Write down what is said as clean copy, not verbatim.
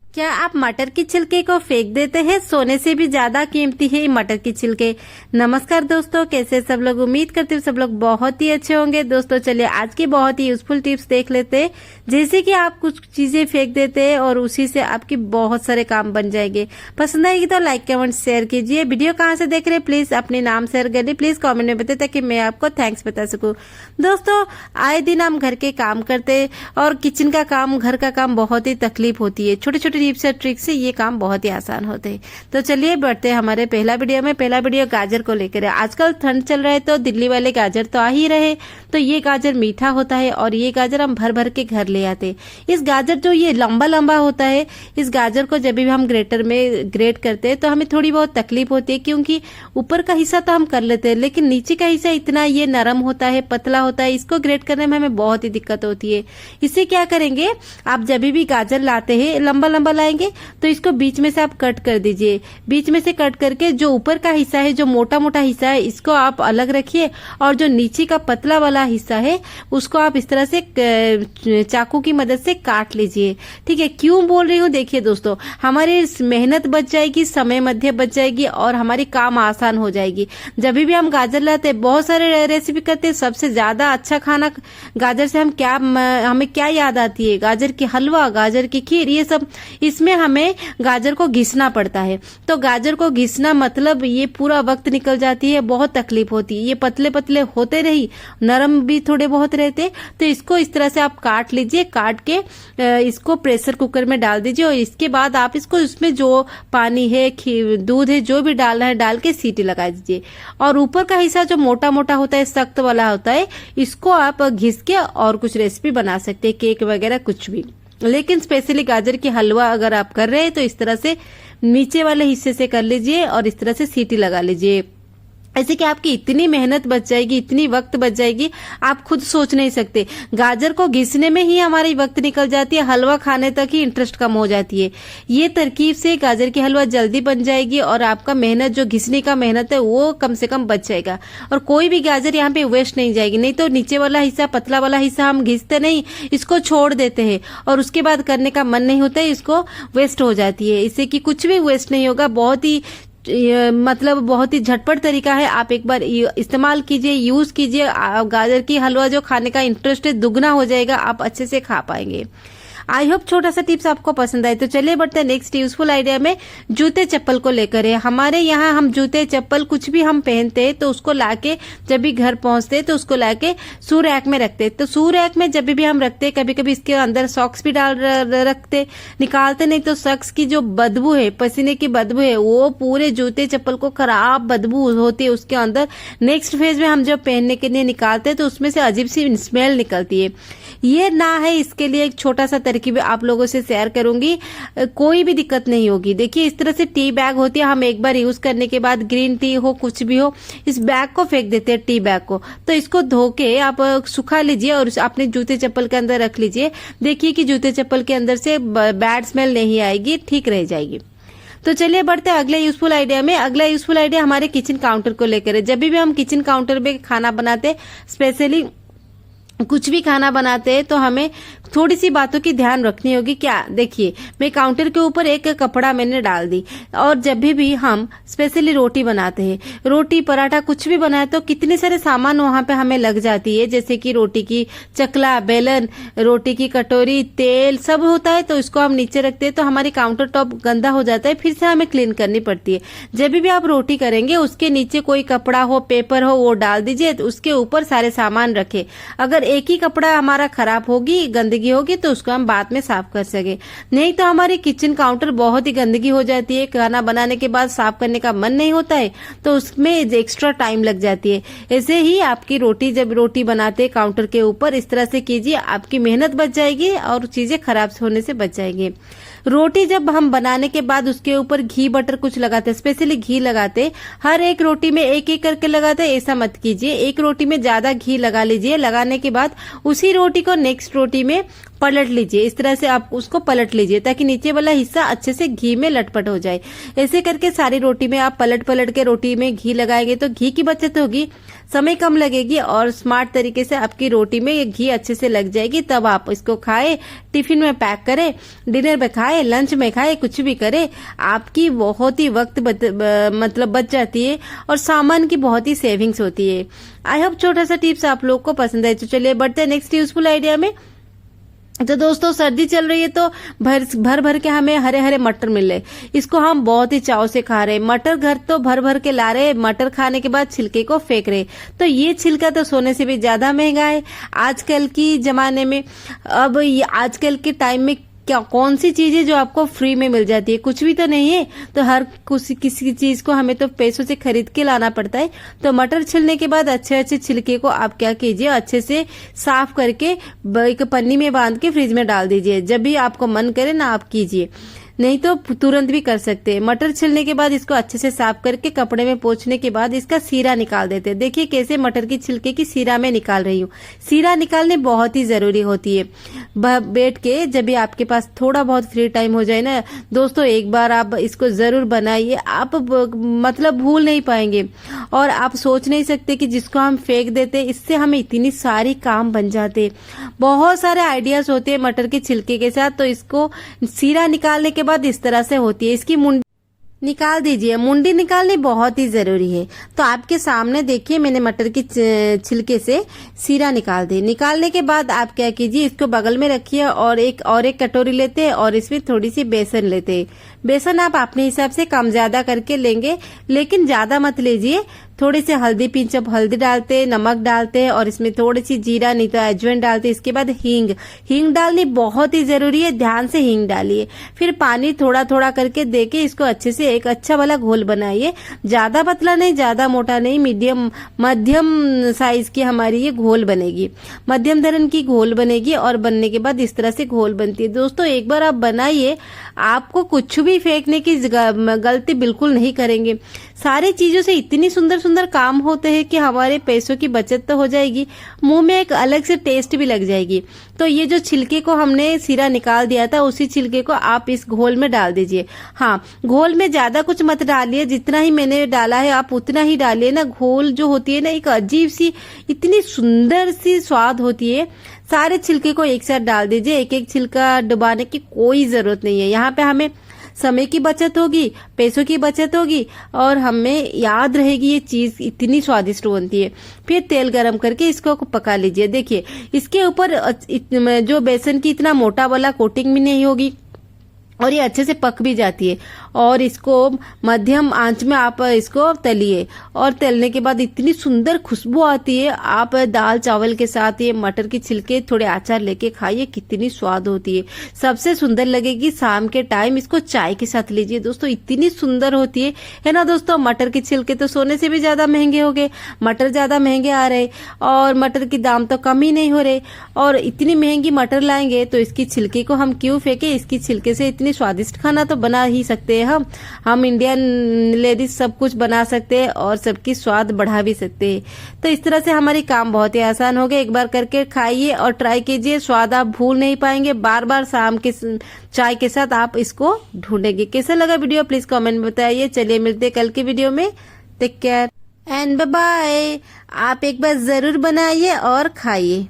क्या आप मटर की छिलके को फेंक देते हैं? सोने से भी ज्यादा कीमती है मटर की छिलके। नमस्कार दोस्तों, कैसे सब लोग? उम्मीद करते हैं सब लोग बहुत ही अच्छे होंगे। दोस्तों चलिए आज की बहुत ही यूजफुल टिप्स देख लेते हैं। जैसे कि आप कुछ चीजें फेंक देते हैं और उसी से आपकी बहुत सारे काम बन जाएंगे। पसंद आएगी तो लाइक कमेंट शेयर कीजिए। वीडियो कहाँ से देख रहे हैं प्लीज अपने नाम शेयर करिए, प्लीज कॉमेंट में बताए ताकि मैं आपको थैंक्स बता सकूँ। दोस्तों आए दिन हम घर के काम करते और किचन का काम, घर का काम बहुत ही तकलीफ होती है। छोटे छोटे टिप्स और ट्रिक से ये काम बहुत ही आसान होते हैं। तो चलिए बढ़ते हैं हमारे पहला वीडियो में। पहला वीडियो गाजर को लेकर है। आजकल ठंड चल रहा है तो दिल्ली वाले गाजर तो आ ही रहे। तो ये गाजर मीठा होता है और ये गाजर हम भर भर के घर ले आते। इस गाजर जो ये लंबा लंबा होता है, इस गाजर को जब भी हम ग्रेटर में ग्रेट करते हैं तो हमें थोड़ी बहुत तकलीफ होती है, क्योंकि ऊपर का हिस्सा तो हम कर लेते हैं लेकिन नीचे का हिस्सा इतना ये नरम होता है, पतला होता है। इसको ग्रेट करने में हमें बहुत ही दिक्कत होती है। इसे क्या करेंगे, आप जब भी गाजर लाते हैं लंबा लंबा लाएंगे तो इसको बीच में से आप कट कर दीजिए। बीच में से कट करके जो ऊपर का हिस्सा है, जो मोटा मोटा हिस्सा है, इसको आप अलग रखिए और जो नीचे का पतला वाला हिस्सा है उसको आप इस तरह से चाकू की मदद से काट लीजिए। ठीक है, क्यों बोल रही हूँ देखिए दोस्तों, हमारी मेहनत बच जाएगी, समय मध्य बच जाएगी और हमारी काम आसान हो जाएगी। जब भी हम गाजर लाते हैं, बहुत सारे रेसिपी करते हैं, सबसे ज्यादा अच्छा खाना गाजर से हमें क्या याद आती है? गाजर की हलवा, गाजर की खीर, ये सब। इसमें हमें गाजर को घिसना पड़ता है। तो गाजर को घिसना मतलब ये पूरा वक्त निकल जाती है, बहुत तकलीफ होती है। ये पतले पतले होते रही, नरम भी थोड़े बहुत रहते। तो इसको इस तरह से आप काट लीजिए। काट के इसको प्रेशर कुकर में डाल दीजिए और इसके बाद आप इसको उसमें जो पानी है, दूध है, जो भी डालना है डाल के सीटी लगा दीजिए। और ऊपर का हिस्सा जो मोटा मोटा होता है, सख्त वाला होता है, इसको आप घिस के और कुछ रेसिपी बना सकते हैं, केक वगैरह कुछ भी। लेकिन स्पेशली गाजर की हलवा अगर आप कर रहे हैं तो इस तरह से नीचे वाले हिस्से से कर लीजिए और इस तरह से सीटी लगा लीजिए। ऐसे कि आपकी इतनी मेहनत बच जाएगी, इतनी वक्त बच जाएगी, आप खुद सोच नहीं सकते। गाजर को घिसने में ही हमारी वक्त निकल जाती है, हलवा खाने तक ही इंटरेस्ट कम हो जाती है। ये तरकीब से गाजर की हलवा जल्दी बन जाएगी और आपका मेहनत, जो घिसने का मेहनत है, वो कम से कम बच जाएगा और कोई भी गाजर यहाँ पे वेस्ट नहीं जाएगी। नहीं तो नीचे वाला हिस्सा, पतला वाला हिस्सा हम घिसते नहीं, इसको छोड़ देते हैं और उसके बाद करने का मन नहीं होता है, इसको वेस्ट हो जाती है। इससे कि कुछ भी वेस्ट नहीं होगा। बहुत ही मतलब बहुत ही झटपट तरीका है। आप एक बार इस्तेमाल कीजिए, यूज कीजिए। गाजर की हलवा जो खाने का इंटरेस्ट है दुगना हो जाएगा, आप अच्छे से खा पाएंगे। आई होप छोटा सा टिप्स आपको पसंद आए। तो चलिए बढ़ते हैं नेक्स्ट यूजफुल आइडिया में। जूते चप्पल को लेकर है। हमारे यहाँ हम जूते चप्पल कुछ भी हम पहनते हैं तो उसको लाके जब भी घर पहुंचते हैं तो उसको लाके शू रैक में रखते हैं। तो शू रैक में जब भी हम रखते हैं, कभी कभी इसके अंदर सॉक्स भी डाल रखते, निकालते नहीं तो सॉक्स की जो बदबू है, पसीने की बदबू है, वो पूरे जूते चप्पल को खराब बदबू होती है उसके अंदर। नेक्स्ट फेज में हम जब पहनने के लिए निकालते हैं तो उसमें से अजीब सी स्मेल निकलती है। ये ना है, इसके लिए एक छोटा सा तरकीब आप लोगों से शेयर करूंगी, कोई भी दिक्कत नहीं होगी। देखिए इस तरह से टी बैग होती है, हम एक बार यूज करने के बाद ग्रीन टी हो, कुछ भी हो, इस बैग को फेंक देते हैं, टी बैग को। तो इसको धो के आप सुखा लीजिए और अपने जूते चप्पल के अंदर रख लीजिए। देखिए कि जूते चप्पल के अंदर से बैड स्मेल नहीं आएगी, ठीक रह जाएगी। तो चलिए बढ़ते हैं अगले यूजफुल आइडिया में। अगला यूजफुल आइडिया हमारे किचन काउंटर को लेकर है। जब भी हम किचन काउंटर पे खाना बनाते, स्पेशली कुछ भी खाना बनाते हैं, तो हमें थोड़ी सी बातों की ध्यान रखनी होगी। क्या, देखिए मैं काउंटर के ऊपर एक कपड़ा मैंने डाल दी और जब भी हम स्पेशली रोटी बनाते हैं, रोटी पराठा कुछ भी बनाए तो कितने सारे सामान वहां पे हमें लग जाती है, जैसे कि रोटी की चकला, बेलन, रोटी की कटोरी, तेल सब होता है। तो इसको हम नीचे रखते हैं तो हमारी काउंटर टॉप गंदा हो जाता है, फिर से हमें क्लीन करनी पड़ती है। जब भी आप रोटी करेंगे उसके नीचे कोई कपड़ा हो, पेपर हो, वो डाल दीजिए, उसके ऊपर सारे सामान रखे। अगर एक ही कपड़ा हमारा खराब होगी, गंदगी होगी, तो उसको हम बाद में साफ कर सके। नहीं तो हमारी किचन काउंटर बहुत ही गंदगी हो जाती है, खाना बनाने के बाद साफ करने का मन नहीं होता है, तो उसमें एक्स्ट्रा टाइम लग जाती है। ऐसे ही आपकी रोटी, जब रोटी बनाते हैं काउंटर के ऊपर इस तरह से कीजिए, आपकी मेहनत बच जाएगी और चीजें खराब होने से बच जाएंगी। रोटी जब हम बनाने के बाद उसके ऊपर घी बटर कुछ लगाते हैं, स्पेशली घी लगाते, हर एक रोटी में एक एक करके लगाते, ऐसा मत कीजिए। एक रोटी में ज्यादा घी लगा लीजिए। लगाने के बाद उसी रोटी को नेक्स्ट रोटी में पलट लीजिए। इस तरह से आप उसको पलट लीजिए ताकि नीचे वाला हिस्सा अच्छे से घी में लटपट हो जाए। ऐसे करके सारी रोटी में आप पलट पलट के रोटी में घी लगाएंगे तो घी की बचत होगी, समय कम लगेगी और स्मार्ट तरीके से आपकी रोटी में ये घी अच्छे से लग जाएगी। तब आप इसको खाए, टिफिन में पैक करें, डिनर में खाए, लंच में खाए, कुछ भी करें, आपकी बहुत ही वक्त मतलब बच जाती है और सामान की बहुत ही सेविंग्स होती है। आई होप छोटा सा टिप्स आप लोग को पसंद है। तो चलिए बढ़ते हैं नेक्स्ट यूजफुल आइडिया में। तो दोस्तों सर्दी चल रही है तो भर भर के हमें हरे हरे मटर मिले, इसको हम बहुत ही चाव से खा रहे। मटर घर तो भर भर के ला रहे, मटर खाने के बाद छिलके को फेंक रहे। तो ये छिलका तो सोने से भी ज्यादा महंगा है आजकल की जमाने में। अब ये आजकल के टाइम में क्या कौन सी चीज है जो आपको फ्री में मिल जाती है? कुछ भी तो नहीं है। तो हर किसी चीज को हमें तो पैसों से खरीद के लाना पड़ता है। तो मटर छिलने के बाद अच्छे अच्छे छिलके को आप क्या कीजिए, अच्छे से साफ करके एक पन्नी में बांध के फ्रिज में डाल दीजिए। जब भी आपको मन करे ना आप कीजिए, नहीं तो तुरंत भी कर सकते हैं। मटर छिलने के बाद इसको अच्छे से साफ करके कपड़े में पोंछने के बाद इसका सीरा निकाल देते हैं। देखिए कैसे मटर की छिलके की सीरा में निकाल रही हूँ। सीरा निकालने बहुत ही जरूरी होती है। बैठ के जब भी आपके पास थोड़ा बहुत फ्री टाइम हो जाए ना दोस्तों, एक बार आप इसको जरूर बनाइए, आप मतलब भूल नहीं पाएंगे और आप सोच नहीं सकते कि जिसको हम फेंक देते इससे हमें इतनी सारी काम बन जाते। बहुत सारे आइडियाज होते हैं मटर के छिलके के साथ। तो इसको सीरा निकालने के बाद इस तरह से होती है। इसकी मुंडी निकाल दीजिए। मुंडी निकालनी बहुत ही जरूरी है। तो आपके सामने देखिए मैंने मटर की छिलके से सीरा निकाल दी। निकालने के बाद आप क्या कीजिए, इसको बगल में रखिए और एक कटोरी लेते हैं और इसमें थोड़ी सी बेसन लेते हैं। बेसन आप अपने हिसाब से कम ज्यादा करके लेंगे, लेकिन ज्यादा मत लीजिए। थोड़ी सी हल्दी, पिंच ऑफ हल्दी डालते, नमक डालते और इसमें थोड़ी सी जीरा नहीं तो अजवाइन डालते। इसके बाद हींग डालनी बहुत ही जरूरी है, ध्यान से हींग डालिए। फिर पानी थोड़ा थोड़ा करके देके इसको अच्छे से एक अच्छा वाला घोल बनाइए। ज्यादा पतला नहीं, ज्यादा मोटा नहीं, मध्यम साइज की हमारी ये घोल बनेगी, मध्यम धरण की घोल बनेगी। और बनने के बाद इस तरह से घोल बनती है। दोस्तों एक बार आप बनाइए, आपको कुछ भी फेंकने की गलती बिल्कुल नहीं करेंगे। सारी चीजों से इतनी सुंदर सुंदर काम होते हैं कि हमारे पैसों की बचत तो हो जाएगी, मुंह में एक अलग से टेस्ट भी लग जाएगी। तो ये जो छिलके को हमने सीरा निकाल दिया था, उसी छिलके को आप इस घोल में डाल दीजिए। हाँ, घोल में ज्यादा कुछ मत डालिए, जितना ही मैंने डाला है आप उतना ही डालिए ना। घोल जो होती है ना, एक अजीब सी इतनी सुंदर सी स्वाद होती है। सारे छिलके को एक साथ डाल दीजिए। एक एक छिलका डुबाने की कोई जरूरत नहीं है। यहाँ पे हमें समय की बचत होगी, पैसों की बचत होगी और हमें याद रहेगी ये चीज इतनी स्वादिष्ट बनती है। फिर तेल गरम करके इसको पका लीजिए। देखिए इसके ऊपर जो बेसन की इतना मोटा वाला कोटिंग भी नहीं होगी और ये अच्छे से पक भी जाती है। और इसको मध्यम आंच में आप इसको तलिए और तलने के बाद इतनी सुंदर खुशबू आती है। आप दाल चावल के साथ ये मटर की छिलके थोड़े अचार लेके खाइए, कितनी स्वाद होती है। सबसे सुंदर लगेगी शाम के टाइम, इसको चाय के साथ लीजिए दोस्तों, इतनी सुंदर होती है ना दोस्तों। मटर के छिलके तो सोने से भी ज्यादा महंगे हो गए, मटर ज्यादा महंगे आ रहे और मटर की दाम तो कम ही नहीं हो रहे। और इतनी महंगी मटर लाएंगे तो इसकी छिलके को हम क्यों फेंके? इसकी छिलके से इतनी स्वादिष्ट खाना तो बना ही सकते हैं हम इंडियन लेडीज सब कुछ बना सकते हैं और सबकी स्वाद बढ़ा भी सकते हैं। तो इस तरह से हमारी काम बहुत ही आसान हो गया। एक बार करके खाइए और ट्राई कीजिए, स्वाद आप भूल नहीं पाएंगे। बार बार शाम के चाय के साथ आप इसको ढूंढेंगे। कैसा लगा वीडियो प्लीज कमेंट में बताइए। चलिए मिलते हैं कल की वीडियो में। Take care and bye bye. आप एक बार जरूर बनाइए और खाइए।